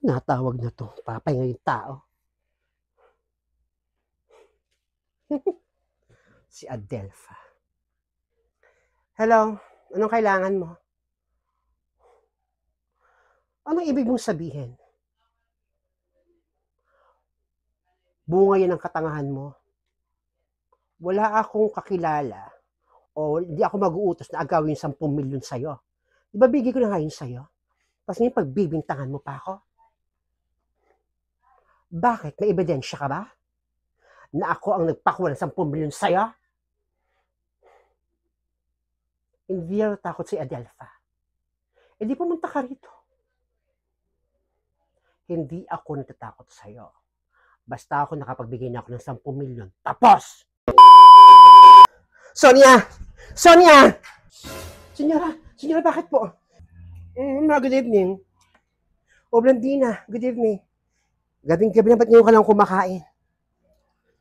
Natawag na to. Papahinga yung tao. Si Adelpha. Hello, anong kailangan mo? Anong ibig mong sabihin? Bunga yan ang katangahan mo. Wala akong kakilala o hindi ako mag-uutos na agawin 10 milyon sa'yo. Di ba bigay ko na nga yun sa'yo? Tapos ngayon pagbibintangan mo pa ako? Bakit? May ebidensya ka ba? Na ako ang nagpakuha ng 10 milyon sa'yo? Hindi ako takot si Adelpha. E di pumunta ka rito. Hindi ako natatakot sa'yo. Basta ako nakapagbigay na ako ng 10 milyon. Tapos! Sonia! Sonia! Senyora, bakit po? Good evening. O, Blandina, good evening. Gabing-gabi na ba't ngayon ka lang kumakain?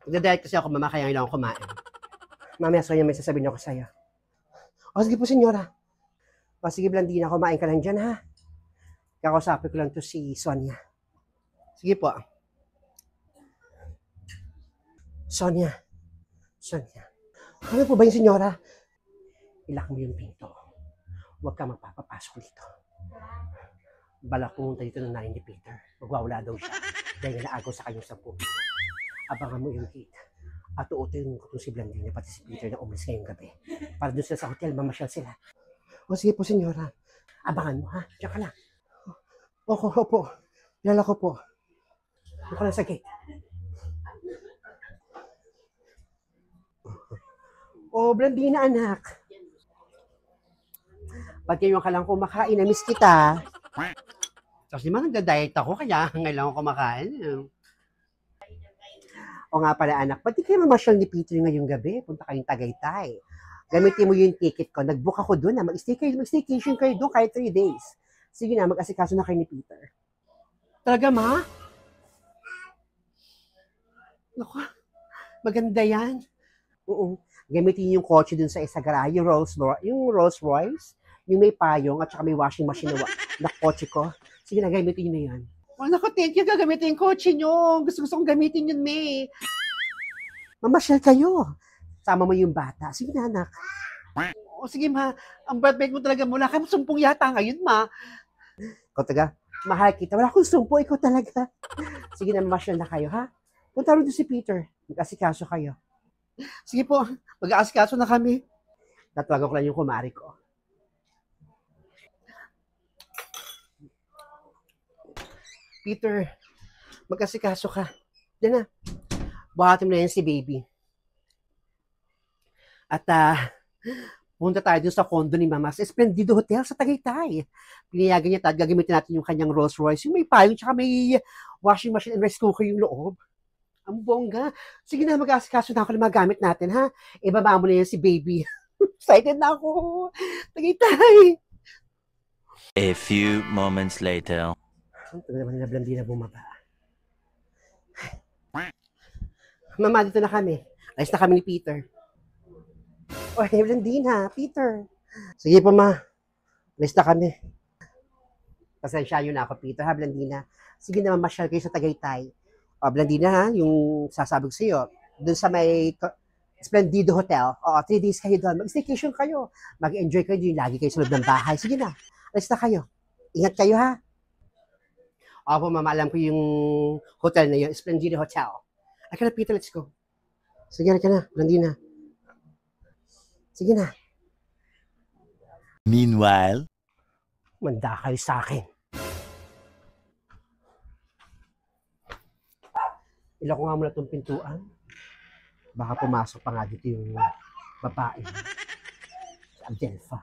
Nagda-diet kasi ako, mama, kaya ngayon lang ako kumain. Mamaya, Sonia, may sasabihin ako sa'yo. O, sige po, senyora. O, sige, Blandina, kumain ka lang dyan, ha? Kakausapin ko lang to si Sonia. Sige po. Sonia. Ano po ba yung senyora? Ilak mo yung pinto. Huwag ka magpapapasok dito. Balak pumunta dito ng nanay ni Peter. Magwawala daw siya. Dahil naagaw sa kanyang 10 milyon. Abangan mo yung gate. At uutin ko si Blandina pati si Peter na umalis ngayong gabi. Para doon sila sa hotel, mamasyal sila. O sige po, senyora. Abangan mo, ha? Diyan ka lang. Opo. Kilala ko po. Doon ka lang sa gate. O, Blandina, anak. Pag ngayon ka lang kumakain, na-miss kita. Tapos di ba nagda-diet ako, kaya ngayon ako kumakain. O nga pala, anak, ba't di kayo mamasyal ni Peter ngayong gabi? Punta kayong Tagaytay. Gamitin mo yung ticket ko. Nag-book ako doon. Mag-staycation kayo doon kahit 3 days. Sige na, mag-asikaso na kayo ni Peter. Talaga, ma? Naku, maganda yan. Oo. Gamitin yung kotse dun sa Isagara, yung Rolls Royce, yung may payong at saka may washing machine na kotse ko. Sige na, gamitin nyo na yan. Oh, naku, thank you, gagamitin yung kotse nyo. Gusto kong gamitin yun, May. Mamasyal kayo. Sama mo yung bata. Sige na, anak. O, sige, ma. Ang birthday mo talaga mula. Kaya 10 yata ngayon, ma. Ikaw taga, mahal kita. Wala akong 10, ikaw talaga. Sige na, mamasyal na kayo, ha? Punta rin doon si Peter. Mag-asikaso kayo. Sige po, mag-aasikaso na kami. Natawagan ko lang yung kumari ko. Peter, mag-asikaso ka. Diyan na. Buhatin mo na yan si baby. At punta tayo dun sa condo ni Mama sa Esplendido Hotel sa Tagaytay. Pinayagan niya at gagamitin natin yung kanyang Rolls Royce. Yung may payong tsaka may washing machine and rice cooker yung loob. Ang bongga. Sige na, mag-asikaso na ako ng mga gamit natin, ha? Ibaba mo na yan si baby. Excited na ako. Tagaytay. A few moments later. Ito naman na Blandina bumaba. Mama, dito na kami. Alis na kami ni Peter. Oh, hey, Blandina, Peter. Sige po, ma. Alis na kami. Pasensya nyo na ako, Peter, ha, Blandina? Sige na, mamasyal kayo sa Tagaytay. O, Blandina, ha, yung sasabog sa'yo, dun sa may Esplendido Hotel. O, 3 days kayo doon. Mag-staycation kayo. Mag-enjoy kayo. Yung lagi kayo sa loob ng bahay. Sige na, alis na kayo. Ingat kayo, ha? Opo, mama, alam ko yung hotel na yun, Esplendido Hotel. Ay ka na, Peter, let's go. Sige na, Blandina. Sige na. Meanwhile, Manda kayo sa akin. Ilan ko nga muna itong pintuan. Baka pumasok pa nga dito yung babae. Si Adelpha.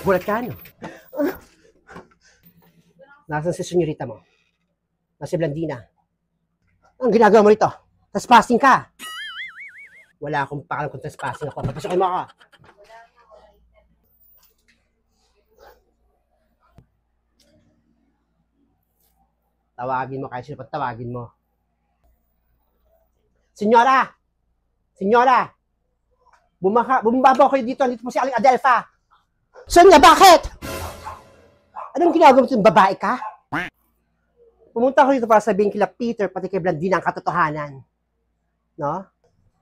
Gulat ka, no? Nasaan si senyorita mo? Nasa Blandina. Ang ginagawa mo rito? Trespassing ka. Wala akong pakalam kung trespassing ako. Papasokin mo ako. Tawagin mo kahit sino pa tawagin mo. Senyora! Senyora! Bumaba kayo dito. Dito po si Aling Adelpha. Sonia, bakit? Anong ginagawa mo itong babae ka? Pumunta ako dito para sabihin kila Peter, pati kay Blandina ang katotohanan. No?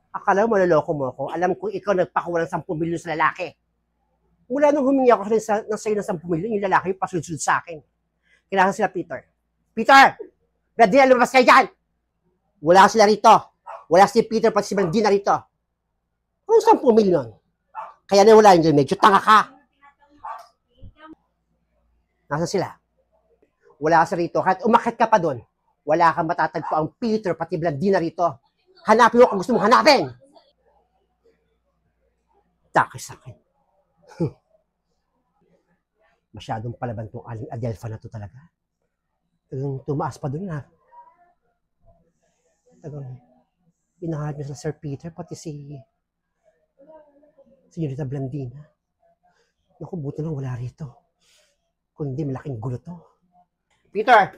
Akala mo maloloko mo ako. Alam ko ikaw nagpakuha ng 10 milyon sa lalaki. Mula nung humingi ako ng sa'yo ng 10 milyon, yung lalaki yung pasunod-sunod sa akin. Kailangan sila Peter. Peter! Blandina, lumabas kayo dyan! Wala sila rito. Wala si Peter pati si Blandina rito. Anong 10 milyon? Kaya na wala yun, medyo tanga ka. Nasaan sila? Wala ka rito. Kahit umakit ka pa doon, wala kang matatagpo ang Peter pati Blandina rito. Hanapin mo kung gusto mong hanapin. Takis sa akin. Masyadong palaban tong aling Adelpha na to talaga. Talagang tumaas pa doon na. Talagang inahalap niya sa Sir Peter pati si Senyorita Blandina. Naku, buti lang wala rito. Kundi malaking gulo to. Peter!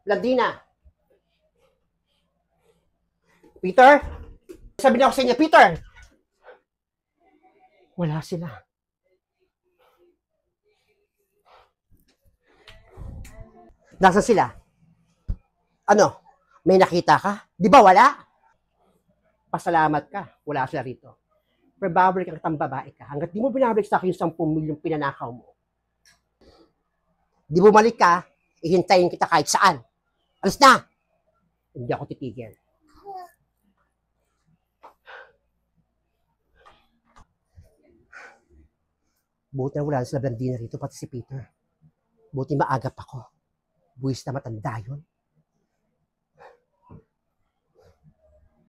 Blandina! Peter? Sabi na ako sa inyo, Peter! Wala sila. Nasaan sila? Ano? May nakita ka? Di ba wala? Pasalamat ka. Wala sila rito. Pero babalik ang kitang babae ka. Hanggat di mo binabalik sa akin yung 10 milyong pinanakaw mo. Di bumalik ka, ihintayin kita kahit saan. Alis na! Hindi ako titigil. Buti na wala sila Blandina rito, pati si Peter. Buti maagap ako. Buwis na matanda yun.